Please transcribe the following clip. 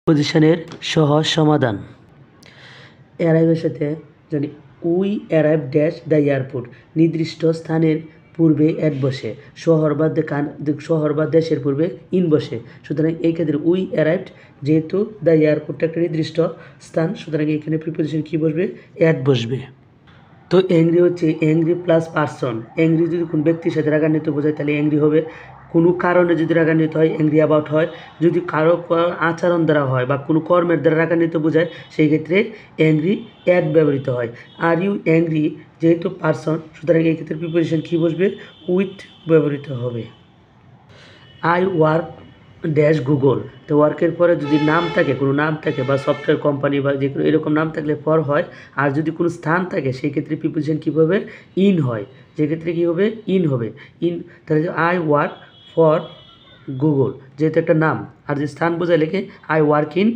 পজিশনের সহজ সমাধান। অ্যারাইভের সাথে জানি we arrive dash the airport, নির্দিষ্ট স্থানের পূর্বে অ্যাট বসে, শহর বা দেশের পূর্বে ইন বসে। সুতরাং এই ক্ষেত্রে উই অ্যারাইভড, যেহেতু দ্য এয়ারপোর্টটা একটা নির্দিষ্ট স্থান, সুতরাং এখানে প্রিপোজিশন কী বসবে? অ্যাট বসবে। তো অ্যাংরি হচ্ছে অ্যাংরি প্লাস পারসন। অ্যাংরি যদি কোনো ব্যক্তির সাথে রাগান্বিত বোঝায় তাহলে অ্যাংরি হবে। কোনো কারণে যদি রাগান্বিত হয় অ্যাংরি অ্যাবাউট হয়। যদি কারো আচরণ দ্বারা হয় বা কোনো কর্মের দ্বারা রাগান্বিত বোঝায় সেই ক্ষেত্রে অ্যাংরি অ্যাট ব্যবহৃত হয়। আর ইউ অ্যাংরি যেহেতু পারসন, সুতরাং এই ক্ষেত্রে প্রিপোজিশন কী বসবে? উইথ ব্যবহৃত হবে। আই ওয়ার্ক ড্যাশ গুগল, তো ওয়ার্কের পরে যদি নাম থাকে, কোনো নাম থাকে বা সফটওয়্যার কোম্পানি বা যে কোনো এরকম নাম থাকলে পর হয়। আর যদি কোনো স্থান থাকে সেই ক্ষেত্রে প্রিপোজিশন কী হবে? ইন হয়। যেক্ষেত্রে কী হবে? ইন হবে। ইন, তাহলে আই ওয়ার্ক ফর গুগল যেহেতু একটা নাম, আর যে স্থান বোঝায় লেখে আই ওয়ার্ক ইন